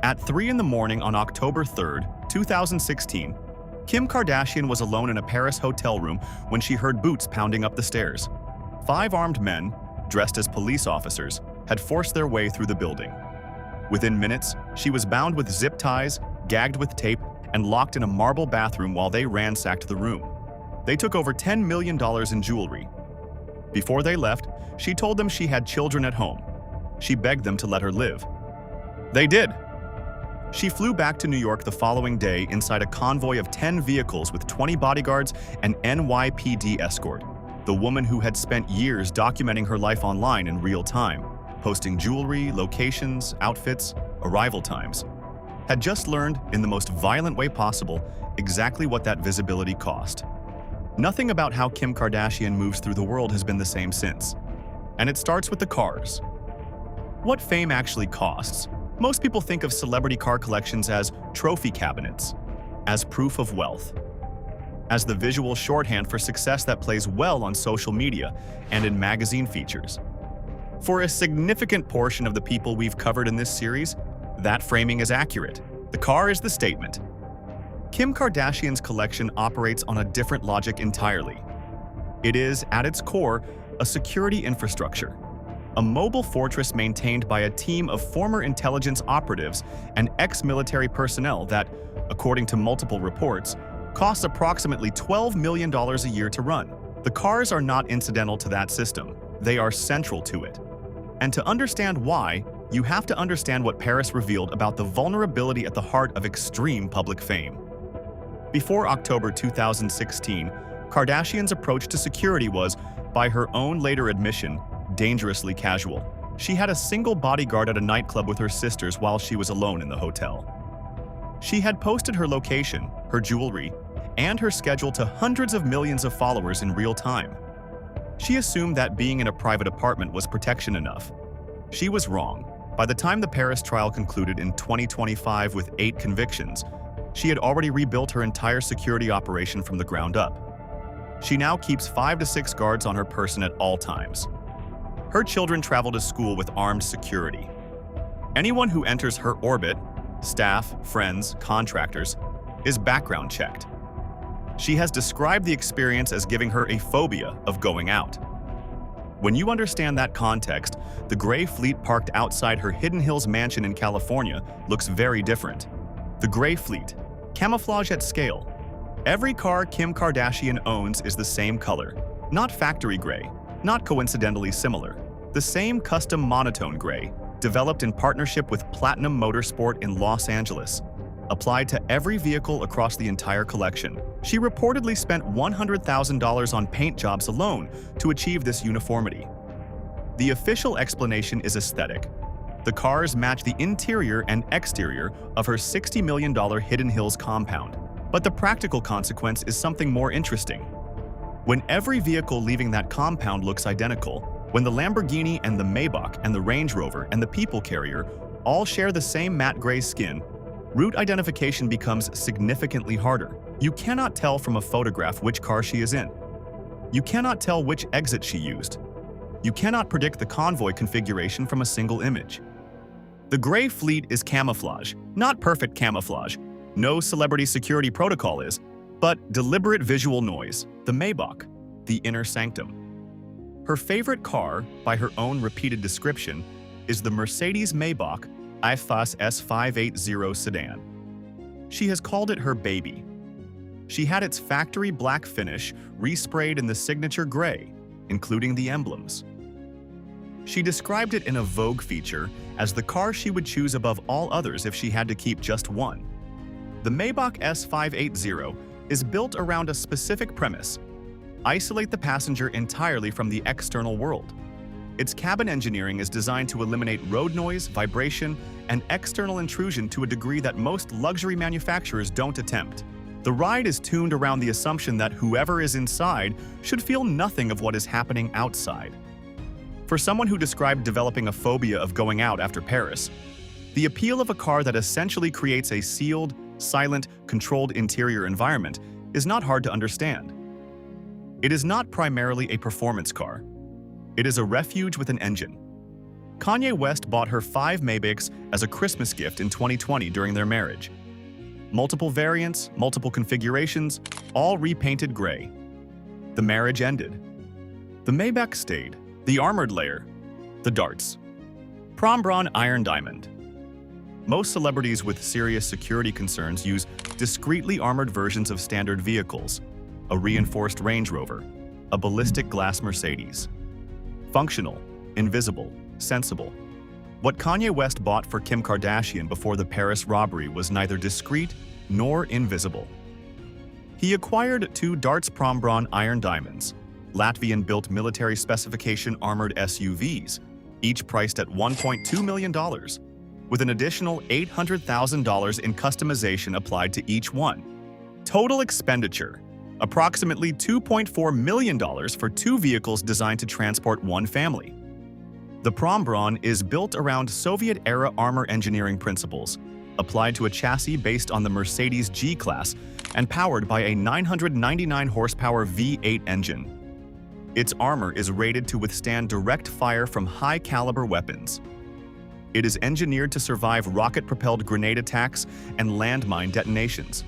At 3 in the morning on October 3rd, 2016, Kim Kardashian was alone in a Paris hotel room when she heard boots pounding up the stairs. 5 armed men, dressed as police officers, had forced their way through the building. Within minutes, she was bound with zip ties, gagged with tape, and locked in a marble bathroom while they ransacked the room. They took over $10 million in jewelry. Before they left, she told them she had children at home. She begged them to let her live. They did. She flew back to New York the following day inside a convoy of 10 vehicles with 20 bodyguards and NYPD escort. The woman who had spent years documenting her life online in real time, posting jewelry, locations, outfits, arrival times, had just learned, in the most violent way possible, exactly what that visibility cost. Nothing about how Kim Kardashian moves through the world has been the same since. And it starts with the cars. What fame actually costs? Most people think of celebrity car collections as trophy cabinets, as proof of wealth, as the visual shorthand for success that plays well on social media and in magazine features. For a significant portion of the people we've covered in this series, that framing is accurate. The car is the statement. Kim Kardashian's collection operates on a different logic entirely. It is, at its core, a security infrastructure, a mobile fortress maintained by a team of former intelligence operatives and ex-military personnel that, according to multiple reports, costs approximately $12 million a year to run. The cars are not incidental to that system. They are central to it. And to understand why, you have to understand what Paris revealed about the vulnerability at the heart of extreme public fame. Before October 2016, Kardashian's approach to security was, by her own later admission, dangerously casual. She had a single bodyguard at a nightclub with her sisters while she was alone in the hotel. She had posted her location, her jewelry, and her schedule to hundreds of millions of followers in real time. She assumed that being in a private apartment was protection enough. She was wrong. By the time the Paris trial concluded in 2025 with 8 convictions, she had already rebuilt her entire security operation from the ground up. She now keeps 5 to 6 guards on her person at all times. Her children travel to school with armed security. Anyone who enters her orbit, staff, friends, contractors, is background checked. She has described the experience as giving her a phobia of going out. When you understand that context, the gray fleet parked outside her Hidden Hills mansion in California looks very different. The gray fleet, camouflage at scale. Every car Kim Kardashian owns is the same color, not factory gray, not coincidentally similar. The same custom monotone gray, developed in partnership with Platinum Motorsport in Los Angeles, applied to every vehicle across the entire collection. She reportedly spent $100,000 on paint jobs alone to achieve this uniformity. The official explanation is aesthetic. The cars match the interior and exterior of her $60 million Hidden Hills compound. But the practical consequence is something more interesting. When every vehicle leaving that compound looks identical, when the Lamborghini and the Maybach and the Range Rover and the People Carrier all share the same matte gray skin, route identification becomes significantly harder. You cannot tell from a photograph which car she is in. You cannot tell which exit she used. You cannot predict the convoy configuration from a single image. The gray fleet is camouflage, not perfect camouflage. No celebrity security protocol is, but deliberate visual noise. The Maybach, the inner sanctum. Her favorite car, by her own repeated description, is the Mercedes-Maybach IFAS S580 sedan. She has called it her baby. She had its factory black finish resprayed in the signature gray, including the emblems. She described it in a Vogue feature as the car she would choose above all others if she had to keep just one. The Maybach S580 is built around a specific premise: isolate the passenger entirely from the external world. Its cabin engineering is designed to eliminate road noise, vibration, and external intrusion to a degree that most luxury manufacturers don't attempt. The ride is tuned around the assumption that whoever is inside should feel nothing of what is happening outside. For someone who described developing a phobia of going out after Paris, the appeal of a car that essentially creates a sealed, silent, controlled interior environment is not hard to understand. It is not primarily a performance car. It is a refuge with an engine. Kanye West bought her 5 Maybachs as a Christmas gift in 2020 during their marriage. Multiple variants, multiple configurations, all repainted gray. The marriage ended. The Maybach stayed. The armored layer. The darts. Prom brawn iron diamond. Most celebrities with serious security concerns use discreetly armored versions of standard vehicles, a reinforced Range Rover, a ballistic glass Mercedes. Functional, invisible, sensible. What Kanye West bought for Kim Kardashian before the Paris robbery was neither discreet nor invisible. He acquired 2 Darts Prom brawn iron diamonds, Latvian-built military-specification armored SUVs, each priced at $1.2 million, with an additional $800,000 in customization applied to each one. Total expenditure: approximately $2.4 million for 2 vehicles designed to transport one family. The Prom brawn is built around Soviet-era armor engineering principles, applied to a chassis based on the Mercedes G-Class and powered by a 999 horsepower V8 engine. Its armor is rated to withstand direct fire from high-caliber weapons. It is engineered to survive rocket-propelled grenade attacks and landmine detonations.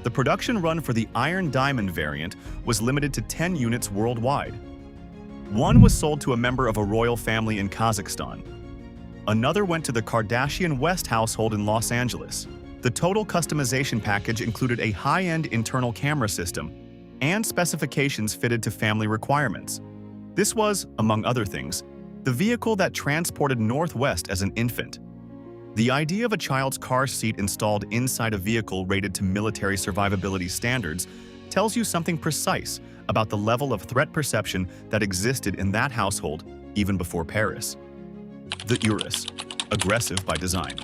The production run for the Iron Diamond variant was limited to 10 units worldwide. One was sold to a member of a royal family in Kazakhstan. Another went to the Kardashian West household in Los Angeles. The total customization package included a high-end internal camera system and specifications fitted to family requirements. This was, among other things, the vehicle that transported North West as an infant. The idea of a child's car seat installed inside a vehicle rated to military survivability standards tells you something precise about the level of threat perception that existed in that household even before Paris. The Urus, aggressive by design.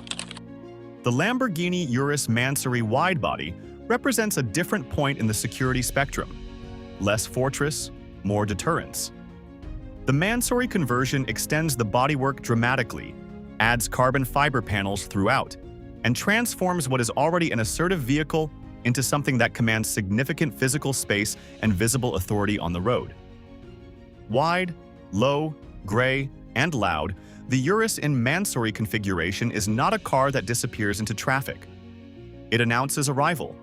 The Lamborghini Urus Mansory widebody represents a different point in the security spectrum. Less fortress, more deterrence. The Mansory conversion extends the bodywork dramatically, adds carbon fiber panels throughout, and transforms what is already an assertive vehicle into something that commands significant physical space and visible authority on the road. Wide, low, gray, and loud, the Urus in Mansory configuration is not a car that disappears into traffic. It announces arrival.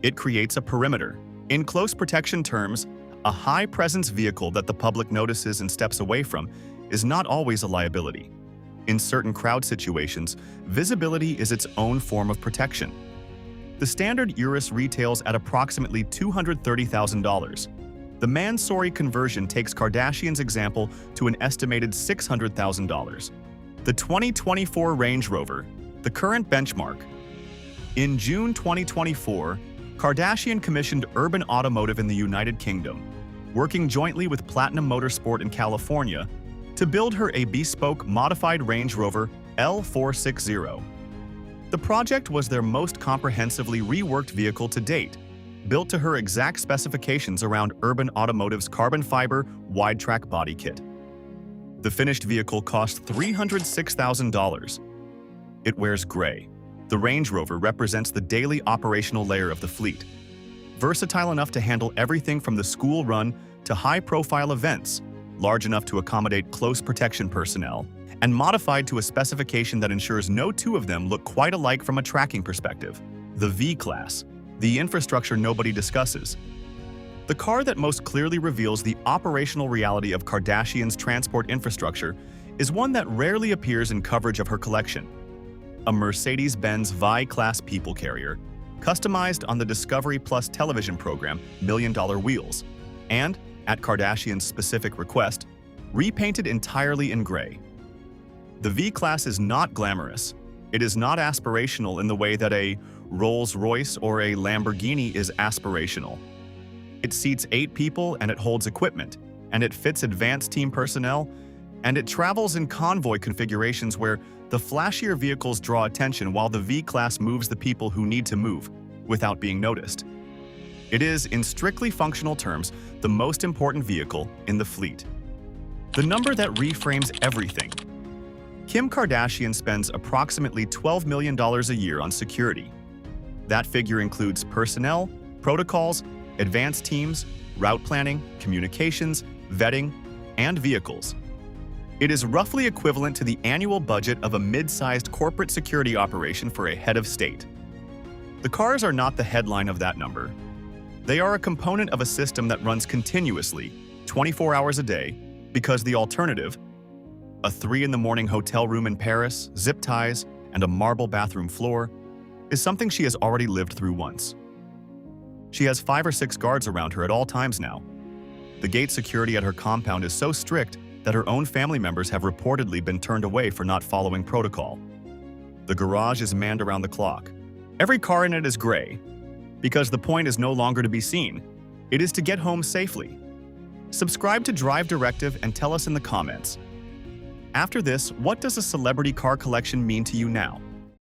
It creates a perimeter. In close protection terms, a high-presence vehicle that the public notices and steps away from is not always a liability. In certain crowd situations, visibility is its own form of protection. The standard Urus retails at approximately $230,000. The Mansory conversion takes Kardashian's example to an estimated $600,000. The 2024 Range Rover, the current benchmark. In June 2024, Kardashian commissioned Urban Automotive in the United Kingdom, working jointly with Platinum Motorsport in California, to build her a bespoke modified Range Rover L460. The project was their most comprehensively reworked vehicle to date, built to her exact specifications around Urban Automotive's carbon fiber wide-track body kit. The finished vehicle cost $306,000. It wears gray. The Range Rover represents the daily operational layer of the fleet, versatile enough to handle everything from the school run to high-profile events, large enough to accommodate close protection personnel, and modified to a specification that ensures no two of them look quite alike from a tracking perspective. The V-Class, the infrastructure nobody discusses. The car that most clearly reveals the operational reality of Kardashian's transport infrastructure is one that rarely appears in coverage of her collection. A Mercedes-Benz V-Class people carrier, customized on the Discovery Plus television program Million Dollar Wheels, and, at Kardashian's specific request, repainted entirely in gray. The V-Class is not glamorous. It is not aspirational in the way that a Rolls-Royce or a Lamborghini is aspirational. It seats 8 people and it holds equipment, and it fits advanced team personnel, and it travels in convoy configurations where the flashier vehicles draw attention while the V-Class moves the people who need to move, without being noticed. It is, in strictly functional terms, the most important vehicle in the fleet. The number that reframes everything. Kim Kardashian spends approximately $12 million a year on security. That figure includes personnel, protocols, advanced teams, route planning, communications, vetting, and vehicles. It is roughly equivalent to the annual budget of a mid-sized corporate security operation for a head of state. The cars are not the headline of that number. They are a component of a system that runs continuously, 24 hours a day, because the alternative, a 3 in the morning hotel room in Paris, zip ties, and a marble bathroom floor, is something she has already lived through once. She has 5 or 6 guards around her at all times now. The gate security at her compound is so strict that her own family members have reportedly been turned away for not following protocol. The garage is manned around the clock. Every car in it is gray, because the point is no longer to be seen. It is to get home safely. Subscribe to Drive Directive and tell us in the comments. After this, what does a celebrity car collection mean to you now?